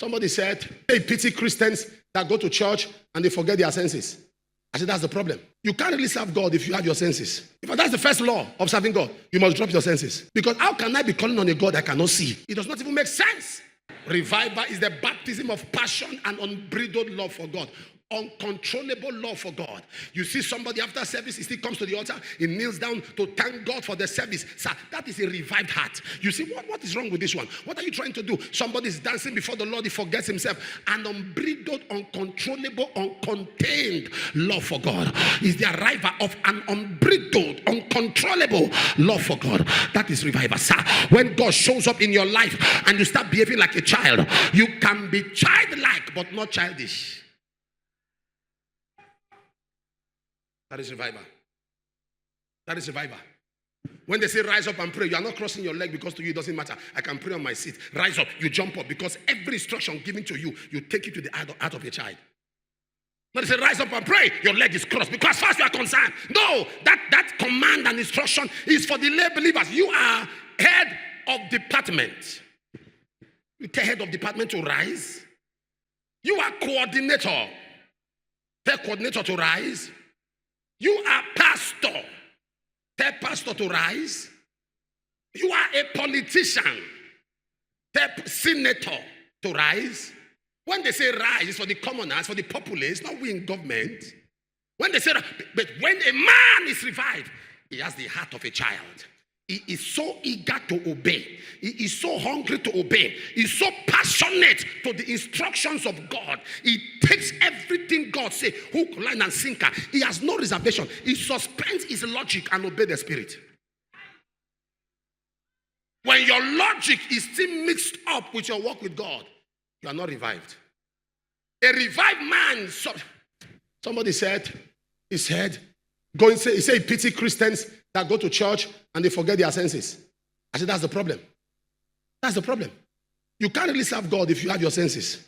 Somebody said, they pity Christians that go to church and they forget their senses. I said, that's the problem. You can't really serve God if you have your senses. If that's the first law of serving God, you must drop your senses. Because how can I be calling on a God I cannot see? It does not even make sense. Revival is the baptism of passion and unbridled love for God. Uncontrollable love for God. You see somebody after service, he still comes to the altar, he kneels down to thank God for the service. Sir, that is a revived heart. You see, what is wrong with this one? What are you trying to do? Somebody is dancing before the Lord, he forgets himself. An unbridled, uncontrollable, uncontained love for God is the arrival of an unbridled, uncontrollable love for God. That is revival. Sir, when God shows up in your life and you start behaving like a child, you can be childlike but not childish. That is revival. That is revival. When they say rise up and pray, you are not crossing your leg because to you it doesn't matter. I can pray on my seat. Rise up, you jump up because every instruction given to you, you take it to the heart of your child. When they say rise up and pray, your leg is crossed because as far as you are concerned. No, that command and instruction is for the lay believers. You are head of department. You tell head of department to rise. You are coordinator. Tell coordinator to rise. You are pastor. Tell pastor to rise. You are a politician. Tell senator to rise. When they say rise, it's for the commoners, for the populace, not we in government. When they say, but when a man is revived, he has the heart of a child. He is so eager to obey. He is so hungry to obey. He's so passionate to the instructions of God. He takes everything God says, hook, line, and sinker. He has no reservation. He suspends his logic and obeys the Spirit. When your logic is still mixed up with your walk with God, you are not revived. A revived man, somebody said, he said, he said, pity Christians that go to church and they forget their senses. I said, that's the problem. That's the problem. You can't really serve God if you have your senses.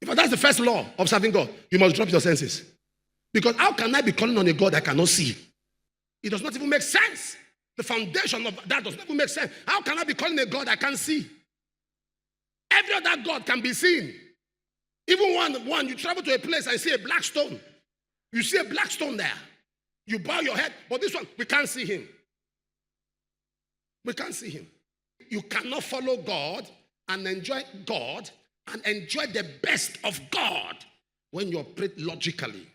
If that's the first law of serving God, you must drop your senses. Because how can I be calling on a God I cannot see? It does not even make sense. The foundation of that does not even make sense. How can I be calling a God I can't see? Every other God can be seen. Even one, you travel to a place and see a black stone. You see a black stone there. You bow your head, but this one, we can't see him. We can't see him. You cannot follow God and enjoy the best of God when you operate logically.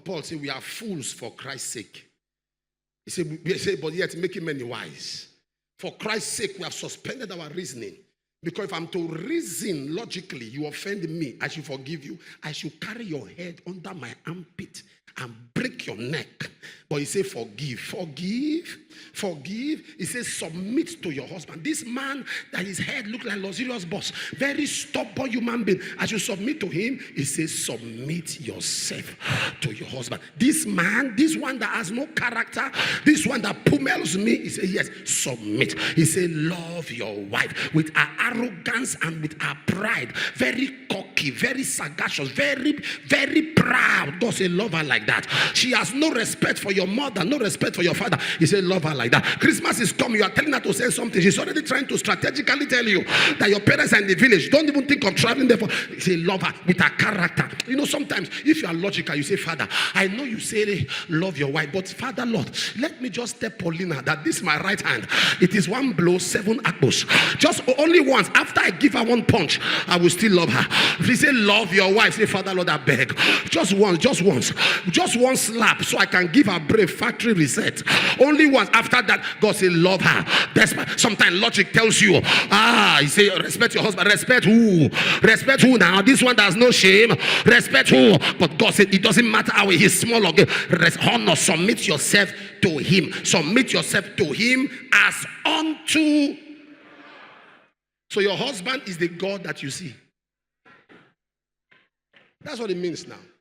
Paul said, we are fools for Christ's sake. He said, but yet making many wise. For Christ's sake, we have suspended our reasoning. Because if I'm to reason logically, you offend me, I should forgive you. I should carry your head under my armpit and break your neck. But he said, forgive. He says, submit to your husband. This man that his head looked like luxurious boss, very stubborn human being. As you submit to him, he says, submit yourself to your husband. This man, this one that has no character, this one that pummels me, he said, yes, submit. He said, love your wife with her arrogance and with her pride. Very cocky, very sagacious, very, very proud. God said, love her like that. She has no respect for your mother, no respect for your father. He said, love her like that. Christmas is coming. You are telling her to say something. She's already trying to strategically tell you that your parents are in the village. Don't even think of traveling there. He said, love her with her character. You know, sometimes if you are logical, you say, Father, I know you say love your wife, but Father, Lord, let me just tell Paulina that this is my right hand. It is one blow, 7 apples. Just only once. After I give her one punch, I will still love her. If he say love your wife, say, Father, Lord, I beg. Just once. Just one slap so I can give her brave factory reset. Only once. After that, God say love her. Sometimes logic tells you, he say respect your husband. Respect who? Respect who now? This one that has no shame. Respect who? But God said it doesn't matter how he is small or good. Honor, submit yourself to him. Submit yourself to him as unto. So your husband is the God that you see. That's what it means now.